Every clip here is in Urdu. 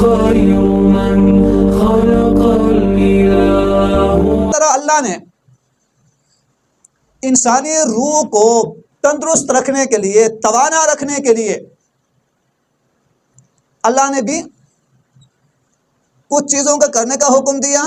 خير من خلق الإله. طرح اللہ نے انسانی روح کو تندرست رکھنے کے لیے، توانا رکھنے کے لیے اللہ نے بھی کچھ چیزوں کا کرنے کا حکم دیا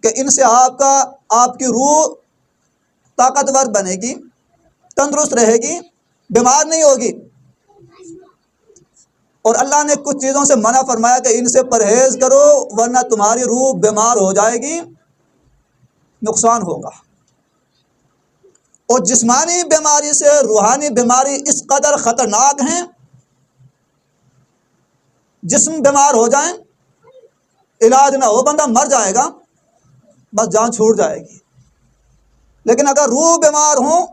کہ ان سے آپ کی روح طاقتور بنے گی، تندرست رہے گی، بیمار نہیں ہوگی. اور اللہ نے کچھ چیزوں سے منع فرمایا کہ ان سے پرہیز کرو ورنہ تمہاری روح بیمار ہو جائے گی، نقصان ہوگا. اور جسمانی بیماری سے روحانی بیماری اس قدر خطرناک ہیں، جسم بیمار ہو جائیں، علاج نہ ہو، بندہ مر جائے گا، بس جان چھوٹ جائے گی. لیکن اگر روح بیمار ہوں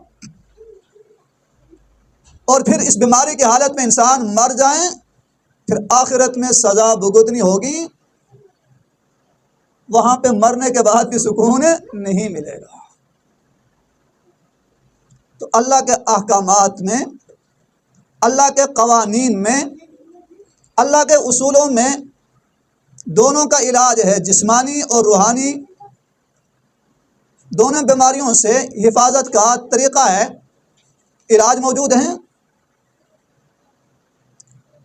اور پھر اس بیماری کی حالت میں انسان مر جائیں، پھر آخرت میں سزا بھگتنی ہوگی، وہاں پہ مرنے کے بعد بھی سکون نہیں ملے گا. تو اللہ کے احکامات میں، اللہ کے قوانین میں، اللہ کے اصولوں میں دونوں کا علاج ہے، جسمانی اور روحانی دونوں بیماریوں سے حفاظت کا طریقہ ہے، علاج موجود ہیں.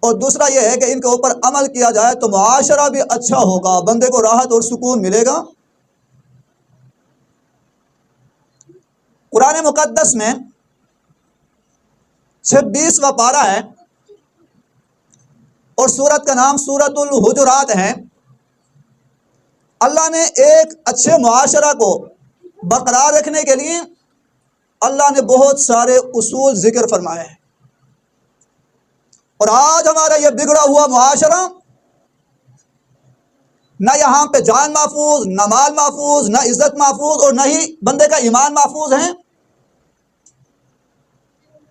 اور دوسرا یہ ہے کہ ان کے اوپر عمل کیا جائے تو معاشرہ بھی اچھا ہوگا، بندے کو راحت اور سکون ملے گا. قرآن مقدس میں 26واں پارہ ہے اور سورت کا نام سورت الحجرات ہے. اللہ نے ایک اچھے معاشرہ کو برقرار رکھنے کے لیے اللہ نے بہت سارے اصول ذکر فرمائے ہیں. اور آج ہمارا یہ بگڑا ہوا معاشرہ، نہ یہاں پہ جان محفوظ، نہ مال محفوظ، نہ عزت محفوظ، اور نہ ہی بندے کا ایمان محفوظ ہے.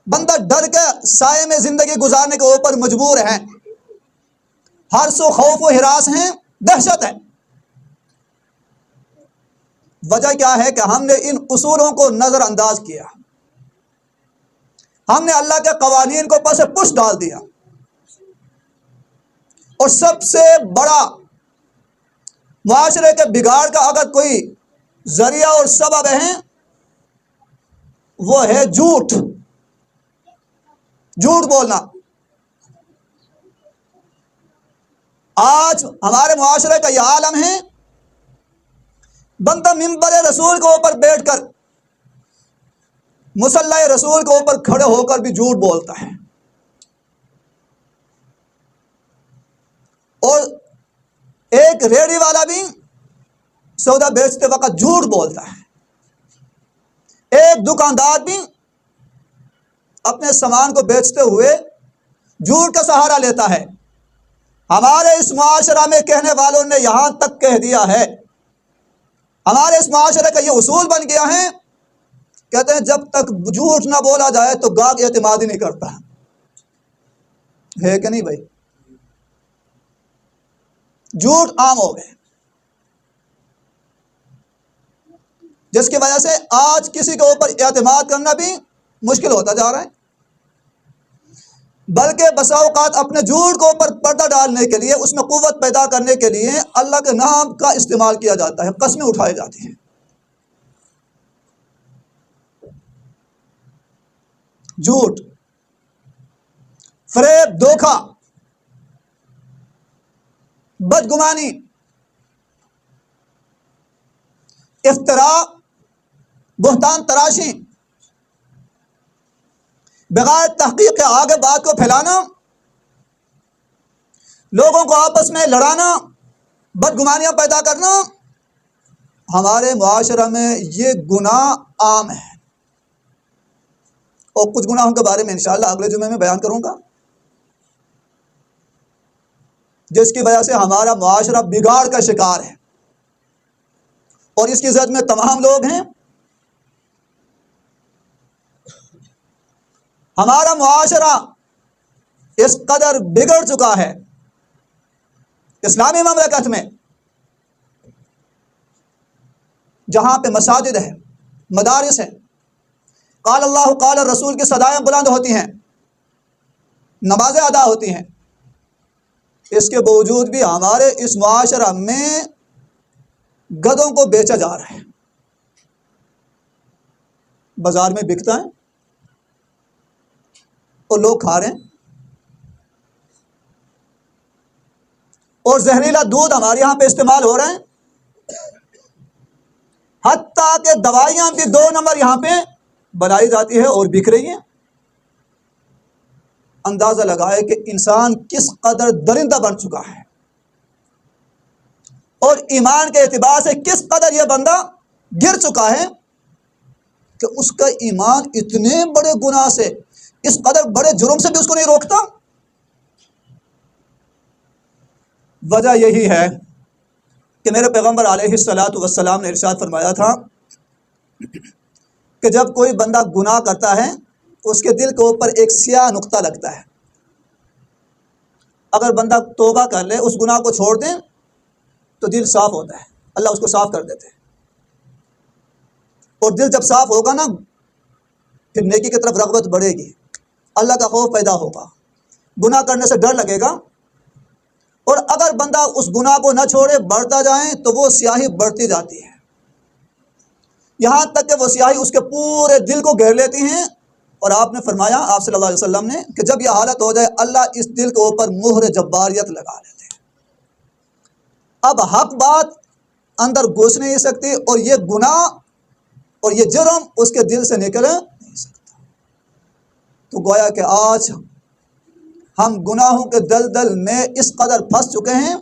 بندہ ڈر کے سائے میں زندگی گزارنے کے اوپر مجبور ہے، ہر سو خوف و ہراس ہیں، دہشت ہے. وجہ کیا ہے کہ ہم نے ان اصولوں کو نظر انداز کیا، ہم نے اللہ کے قوانین کو پس پش ڈال دیا. اور سب سے بڑا معاشرے کے بگاڑ کا اگر کوئی ذریعہ اور سبب ہے وہ ہے جھوٹ بولنا. آج ہمارے معاشرے کا یہ عالم ہے، بندہ منبر رسول کے اوپر بیٹھ کر، مصلی رسول کے اوپر کھڑے ہو کر بھی جھوٹ بولتا ہے، اور ایک ریڑھی والا بھی سودا بیچتے وقت جھوٹ بولتا ہے، ایک دکاندار بھی اپنے سامان کو بیچتے ہوئے جھوٹ کا سہارا لیتا ہے. ہمارے اس معاشرہ میں کہنے والوں نے یہاں تک کہہ دیا ہے، ہمارے اس معاشرے کا یہ اصول بن گیا ہے، کہتے ہیں جب تک جھوٹ نہ بولا جائے تو گاہک اعتماد ہی نہیں کرتا. ہے کہ نہیں بھائی؟ جھوٹ عام ہو گئے، جس کی وجہ سے آج کسی کے اوپر اعتماد کرنا بھی مشکل ہوتا جا رہا ہے. بلکہ بسا اوقات اپنے جھوٹ کے اوپر پردہ ڈالنے کے لیے، اس میں قوت پیدا کرنے کے لیے اللہ کے نام کا استعمال کیا جاتا ہے، قسمیں اٹھائی جاتی ہیں. جھوٹ، فریب، دھوکہ، بدگمانی، افتراء، بہتان تراشی، بغیر تحقیق کے آگے بات کو پھیلانا، لوگوں کو آپس میں لڑانا، بدگمانیاں پیدا کرنا، ہمارے معاشرہ میں یہ گناہ عام ہے. اور کچھ گناہوں کے بارے میں انشاءاللہ اگلے جمعے میں بیان کروں گا، جس کی وجہ سے ہمارا معاشرہ بگاڑ کا شکار ہے، اور اس کی زد میں تمام لوگ ہیں. ہمارا معاشرہ اس قدر بگڑ چکا ہے اسلامی مملکت میں، جہاں پہ مساجد ہے، مدارس ہیں، قال اللہ قال رسول کی صدائیں بلند ہوتی ہیں، نمازیں ادا ہوتی ہیں، اس کے باوجود بھی ہمارے اس معاشرہ میں گدھوں کو بیچا جا رہا ہے، بازار میں بکتا ہے اور لوگ کھا رہے ہیں، اور زہریلا دودھ ہمارے یہاں پہ استعمال ہو رہا ہے، حتیٰ کہ دوائیاں بھی 2 نمبر یہاں پہ بنائی جاتی ہے اور بک رہی ہیں۔ اندازہ لگائے کہ انسان کس قدر درندہ بن چکا ہے، اور ایمان کے اعتبار سے کس قدر یہ بندہ گر چکا ہے کہ اس کا ایمان اتنے بڑے گناہ سے، اس قدر بڑے جرم سے بھی اس کو نہیں روکتا۔ وجہ یہی ہے کہ میرے پیغمبر علیہ الصلاۃ والسلام نے ارشاد فرمایا تھا کہ جب کوئی بندہ گناہ کرتا ہے تو اس کے دل کے اوپر ایک سیاہ نقطہ لگتا ہے، اگر بندہ توبہ کر لے، اس گناہ کو چھوڑ دیں تو دل صاف ہوتا ہے، اللہ اس کو صاف کر دیتے ہیں، اور دل جب صاف ہوگا نا پھر نیکی کی طرف رغبت بڑھے گی، اللہ کا خوف پیدا ہوگا، گناہ کرنے سے ڈر لگے گا، اور اگر بندہ اس گناہ کو نہ چھوڑے، بڑھتا جائیں تو وہ سیاہی بڑھتی جاتی ہے، یہاں تک کہ وہ سیاہی اس کے پورے دل کو گھیر لیتی ہیں، اور آپ نے فرمایا، آپ صلی اللہ علیہ وسلم نے، کہ جب یہ حالت ہو جائے اللہ اس دل کے اوپر مہر جباریت لگا لیتے ہیں، اب حق بات اندر گھس نہیں سکتی، اور یہ گناہ اور یہ جرم اس کے دل سے نکل نہیں سکتا۔ تو گویا کہ آج ہم گناہوں کے دلدل میں اس قدر پھنس چکے ہیں،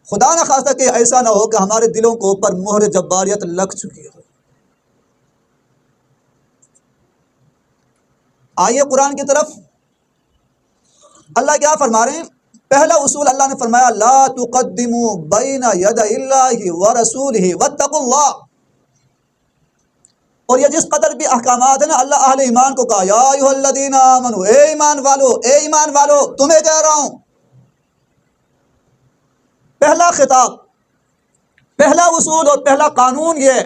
خدا نہ خواستہ کہ ایسا نہ ہو کہ ہمارے دلوں کے اوپر مہر جباریت لگ چکی ہو۔ آئیے قرآن کی طرف، اللہ کیا فرما رہے ہیں؟ پہلا اصول اللہ نے فرمایا، لا تقدموا بین یدی اللہ ورسولہ واتقوا اللہ، اور یہ جس قدر بھی احکامات ہیں نا، اللہ اہل ایمان کو کہا، یا ایھا الذین آمنوا، اے ایمان والو، اے ایمان والو تمہیں کہہ رہا ہوں۔ پہلا خطاب، پہلا اصول اور پہلا قانون یہ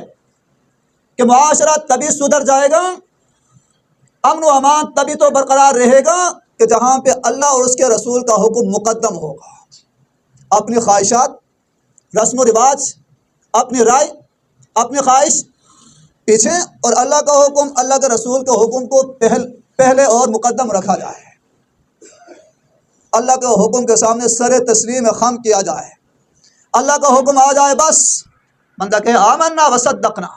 کہ معاشرہ تبھی سدھر جائے گا، امن و امان تبھی تو برقرار رہے گا کہ جہاں پہ اللہ اور اس کے رسول کا حکم مقدم ہوگا۔ اپنی خواہشات، رسم و رواج، اپنی رائے، اپنی خواہش پیچھے، اور اللہ کا حکم، اللہ کے رسول کے حکم کو پہلے اور مقدم رکھا جائے، اللہ کے حکم کے سامنے سر تسلیم خم کیا جائے، اللہ کا حکم آ جائے بس بندہ کہے آمنا وصدقنا۔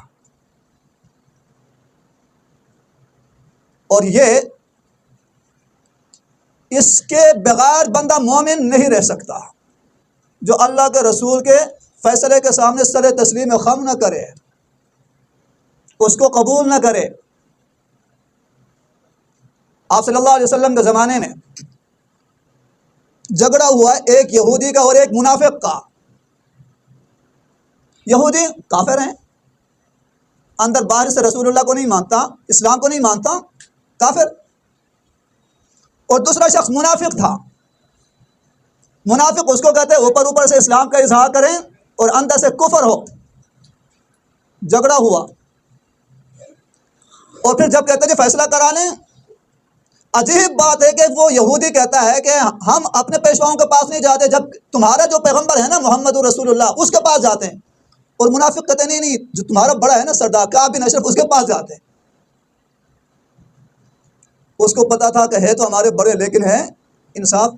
اور یہ اس کے بغیر بندہ مومن نہیں رہ سکتا، جو اللہ کے رسول کے فیصلے کے سامنے سر تسلیم خم نہ کرے، اس کو قبول نہ کرے۔ آپ صلی اللہ علیہ وسلم کے زمانے میں جھگڑا ہوا ایک یہودی کا اور ایک منافق کا۔ یہودی کافر ہیں، اندر باہر سے رسول اللہ کو نہیں مانتا، اسلام کو نہیں مانتا، کافر۔ اور دوسرا شخص منافق تھا۔ منافق اس کو کہتے ہیں اوپر اوپر سے اسلام کا اظہار کریں اور اندر سے کفر ہو۔ جھگڑا ہوا، اور پھر جب کہتے ہیں جی فیصلہ کرا لیں، عجیب بات ہے کہ وہ یہودی کہتا ہے کہ ہم اپنے پیشواؤں کے پاس نہیں جاتے، جب تمہارا جو پیغمبر ہے نا محمد رسول اللہ، اس کے پاس جاتے ہیں۔ اور منافق کہتے ہیں نہیں، جو تمہارا بڑا ہے نا سردار کعب بن اشرف، اس کے پاس جاتے ہیں۔ اس کو پتا تھا کہ ہے تو ہمارے بڑے، لیکن ہے انصاف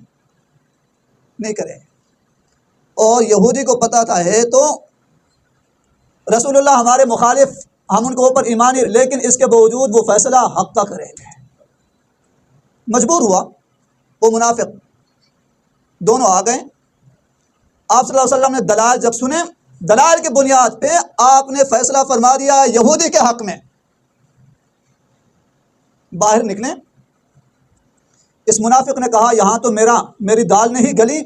نہیں کریں، اور یہودی کو پتا تھا ہے تو رسول اللہ ہمارے مخالف، ہم ان کے اوپر ایمانی، لیکن اس کے باوجود وہ فیصلہ حق کا کریں گے۔ مجبور ہوا وہ منافق، دونوں آ گئے۔ آپ صلی اللہ علیہ وسلم نے دلائل جب سنے، دلائل کی بنیاد پہ آپ نے فیصلہ فرما دیا یہودی کے حق میں۔ باہر نکلیں، اس منافق نے کہا یہاں تو میری دال نہیں گلی،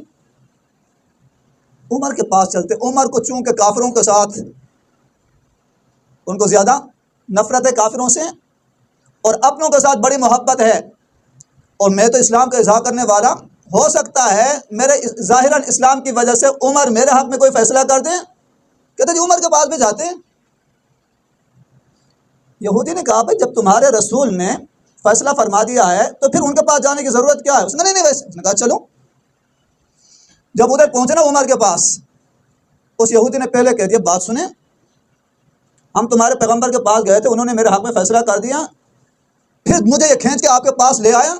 عمر کے پاس چلتے۔ عمر کو چونکہ کافروں کے ساتھ ان کو زیادہ نفرت ہے کافروں سے، اور اپنوں کے ساتھ بڑی محبت ہے، اور میں تو اسلام کا اظہار کرنے والا، ہو سکتا ہے میرے ظاہراً اسلام کی وجہ سے عمر میرے حق میں کوئی فیصلہ کر دیں۔ کہتے جی عمر کے پاس بھی جاتے ہیں۔ یہودی نے کہا بھائی جب تمہارے رسول نے فیصلہ فرما دیا ہے تو پھر ان کے پاس جانے کی ضرورت کیا ہے؟ اس نے نہیں ویسے، اس نے کہا چلو۔ جب ادھر پہنچے نا عمر کے پاس، اس یہودی نے پہلے کہہ دیا بات سنیں، ہم تمہارے پیغمبر کے پاس گئے تھے، انہوں نے میرے حق میں فیصلہ کر دیا، پھر مجھے یہ کھینچ کے آپ کے پاس لے آیا۔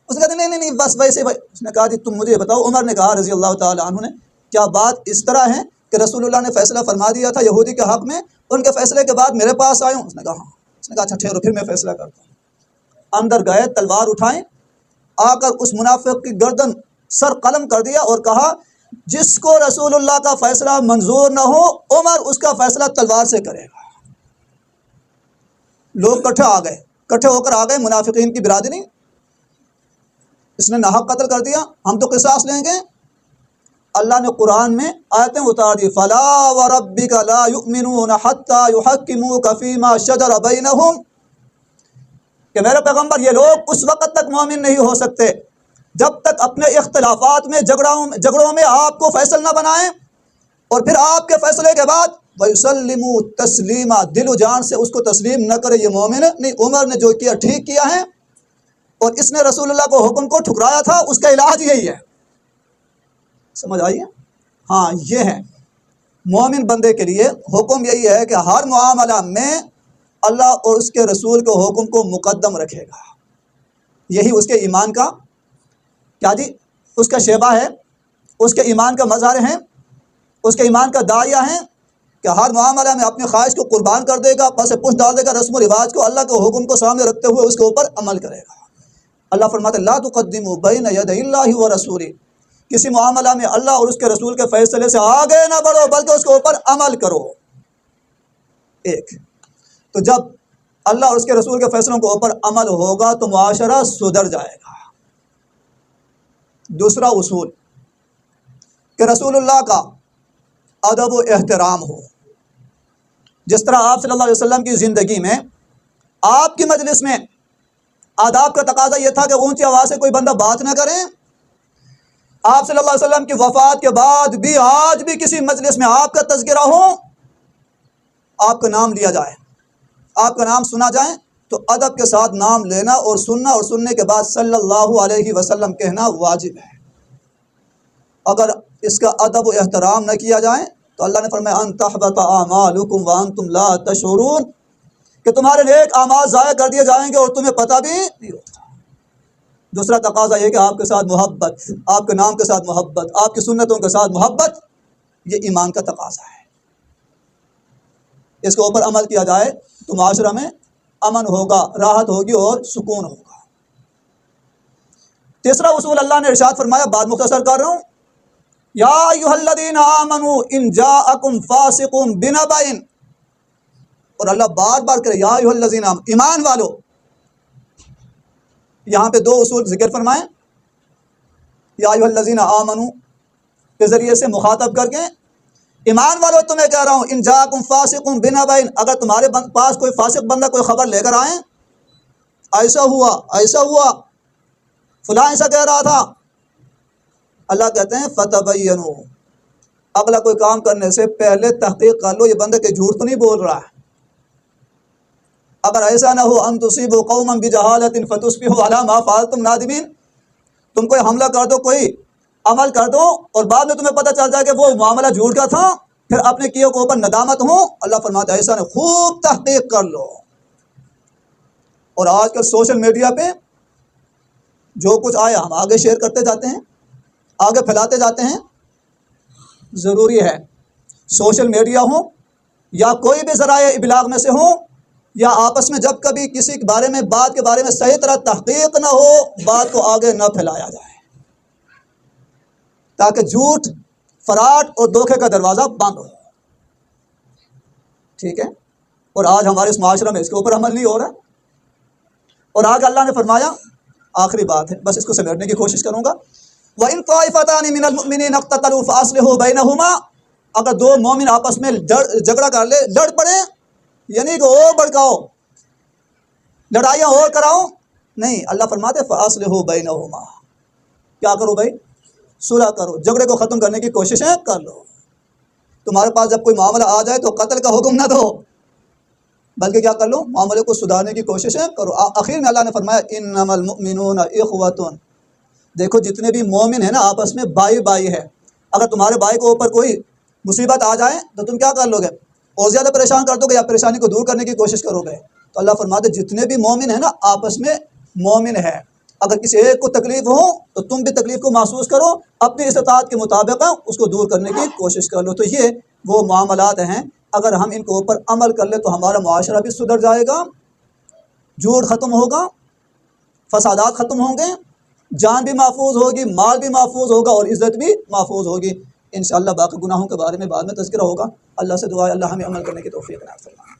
اس نے کہا نہیں بس ویسے بھائی۔ اس نے کہا جی تم مجھے بتاؤ۔ عمر نے کہا رضی اللہ تعالیٰ عنہ نے، کیا بات اس طرح ہے کہ رسول اللہ نے فیصلہ فرما دیا تھا یہودی کے حق میں، ان کے فیصلے کے بعد میرے پاس آئے ہوں؟ اس نے کہا ہاں۔ اس نے کہا اچھا ٹھہرو پھر میں فیصلہ کرتا ہوں۔ اندر گئے، تلوار اٹھائیں، آ کر اس منافق کی گردن سر قلم کر دیا اور کہا جس کو رسول اللہ کا فیصلہ منظور نہ ہو، عمر اس کا فیصلہ تلوار سے کرے گا۔ لوگ کٹھے ہو کر آ گئے، منافقین کی برادری، اس نے ناحق قتل کر دیا، ہم تو قصاص لیں گے۔ اللہ نے قرآن میں آیتیں اتار دی، فلا وربک لا یؤمنون حتی یحکموک فیما شجر بینہم، کہ میرے پیغمبر یہ لوگ اس وقت تک مومن نہیں ہو سکتے جب تک اپنے اختلافات میں جھگڑوں میں آپ کو فیصل نہ بنائیں، اور پھر آپ کے فیصلے کے بعد وَيُسَلِّمُوا تَسْلِيمًا، دل و جان سے اس کو تسلیم نہ کرے، یہ مومن نہیں۔ عمر نے جو کیا ٹھیک کیا ہے، اور اس نے رسول اللہ کو حکم کو ٹھکرایا تھا، اس کا علاج یہی ہے۔ سمجھ آئیے؟ ہاں یہ ہے مومن بندے کے لیے حکم، یہی ہے کہ ہر معاملہ میں اللہ اور اس کے رسول کے حکم کو مقدم رکھے گا۔ یہی اس کے ایمان کا کیا جی، اس کا شیبہ ہے، اس کے ایمان کا مظہر ہے، اس کے ایمان کا داعیہ ہے کہ ہر معاملہ میں اپنی خواہش کو قربان کر دے گا، پس پوچھ ڈال دے گا رسم و رواج کو، اللہ کے حکم کو سامنے رکھتے ہوئے اس کے اوپر عمل کرے گا۔ اللہ فرماتے لا تقدموا بین یدی اللہ ورسولہ، کسی معاملہ میں اللہ اور اس کے رسول کے فیصلے سے آگے نہ بڑھو بلکہ اس کے اوپر عمل کرو۔ ایک تو جب اللہ اور اس کے رسول کے فیصلوں کے اوپر عمل ہوگا تو معاشرہ سدھر جائے گا۔ دوسرا اصول کہ رسول اللہ کا ادب و احترام ہو۔ جس طرح آپ صلی اللہ علیہ وسلم کی زندگی میں، آپ کی مجلس میں آداب کا تقاضا یہ تھا کہ اونچی آواز سے کوئی بندہ بات نہ کرے۔ آپ صلی اللہ علیہ وسلم کی وفات کے بعد بھی آج بھی کسی مجلس میں آپ کا تذکرہ ہو، آپ کا نام لیا جائے، آپ کا نام سنا جائے، تو ادب کے ساتھ نام لینا اور سننا، اور سننے کے بعد صلی اللہ علیہ وسلم کہنا واجب ہے۔ اگر اس کا ادب و احترام نہ کیا جائے تو اللہ نے فرمایا ان تحبط اعمالکم وانتم لا تشعرون، کہ تمہارے نیک اعمال ضائع کر دیے جائیں گے اور تمہیں پتہ بھی نہیں ہوگا۔ دوسرا تقاضا یہ کہ آپ کے ساتھ محبت، آپ کے نام کے ساتھ محبت، آپ کی سنتوں کے ساتھ محبت، یہ ایمان کا تقاضا ہے۔ اس کے اوپر عمل کیا جائے تو معاشرہ میں امن ہوگا، راحت ہوگی اور سکون ہوگا۔ تیسرا اصول اللہ نے ارشاد فرمایا، بات مختصر کر رہا ہوں، یا ایھا الذین آمنوا ان جاءکم فاسق بنبأ، اور اللہ بار بار کرے یا ایھا الذین آمنوا، ایمان والو۔ یہاں پہ دو اصول ذکر فرمائیں، یا ایھا الذین آمنوا کے ذریعے سے مخاطب کر کے، ایمان والو تمہیں کہہ رہا ہوں، ان جاءکم فاسق بنبأ، اگر تمہارے پاس کوئی فاسق بندہ کوئی خبر لے کر آئیں، ایسا ہوا فلاں ایسا کہہ رہا تھا، اللہ کہتے ہیں فتبینوا، اگلا کوئی کام کرنے سے پہلے تحقیق کر لو یہ بندہ کہ جھوٹ تو نہیں بول رہا ہے۔ اگر ایسا نہ ہو ان تصیبوا قوما بجہالۃ فتصبحوا علی ما فعلتم نادمین، تم کوئی حملہ کر دو، کوئی عمل کر دو، اور بعد میں تمہیں پتہ چل جائے کہ وہ معاملہ جھوٹ کا تھا، پھر اپنے کیے کے اوپر ندامت ہو، اللہ فرماتا ہے ایسا نہیں، خوب تحقیق کر لو۔ اور آج کل سوشل میڈیا پہ جو کچھ آیا ہم آگے شیئر کرتے جاتے ہیں، آگے پھیلاتے جاتے ہیں۔ ضروری ہے سوشل میڈیا ہو یا کوئی بھی ذرائع ابلاغ میں سے ہو، یا آپس میں جب کبھی کسی کے بارے میں بات کے بارے میں صحیح طرح تحقیق نہ ہو، بات کو آگے نہ پھیلایا جائے، تاکہ جھوٹ، فراڈ اور دھوکے کا دروازہ بند ہو۔ ٹھیک ہے؟ اور آج ہمارے اس معاشرہ میں اس کے اوپر عمل نہیں ہو رہا۔ اور آگے اللہ نے فرمایا، آخری بات ہے، بس اس کو سمیٹنے کی کوشش کروں گا، وَإِن طَائِفَتَانِ مِنَ الْمُؤْمِنِينَ اقْتَتَلُوا فَأَصْلِحُوا بَيْنَهُمَا، اگر دو مومن آپس میں جھگڑا کر لے، لڑ پڑے، یعنی کہ اور بڑکاؤ، لڑائیاں اور کراؤ نہیں، اللہ فرماتے فَأَصْلِحُوا بَيْنَهُمَا، کیا کرو بھائی؟ صلح کرو، جھگڑے کو ختم کرنے کی کوششیں کر لو۔ تمہارے پاس جب کوئی معاملہ آ جائے تو قتل کا حکم نہ دو، بلکہ کیا کر لو؟ معاملے کو سدھارنے کی کوششیں کرو۔ آخر میں اللہ نے فرمایا انما المؤمنون اخوۃ، دیکھو جتنے بھی مومن ہیں نا آپس میں بائی بائی ہے، اگر تمہارے بھائی کے اوپر کوئی مصیبت آ جائے تو تم کیا کر لو گے؟ اور زیادہ پریشان کر دو گے یا پریشانی کو دور کرنے کی کوشش کرو گے؟ تو اللہ فرماتے جتنے بھی مومن ہیں نا آپس میں مومن ہے، اگر کسی ایک کو تکلیف ہو تو تم بھی تکلیف کو محسوس کرو، اپنی استطاعت کے مطابق اس کو دور کرنے کی کوشش کر لو۔ تو یہ وہ معاملات ہیں، اگر ہم ان کے اوپر عمل کر لیں تو ہمارا معاشرہ بھی سدھر جائے گا، جھوٹ ختم ہوگا، فسادات ختم ہوں گے، جان بھی محفوظ ہوگی، مال بھی محفوظ ہوگا اور عزت بھی محفوظ ہوگی۔ انشاءاللہ باقی گناہوں کے بارے میں بعد میں تذکرہ ہوگا۔ اللہ سے دعا ہے اللہ ہمیں عمل کرنے کی توفیق عطا فرمائے۔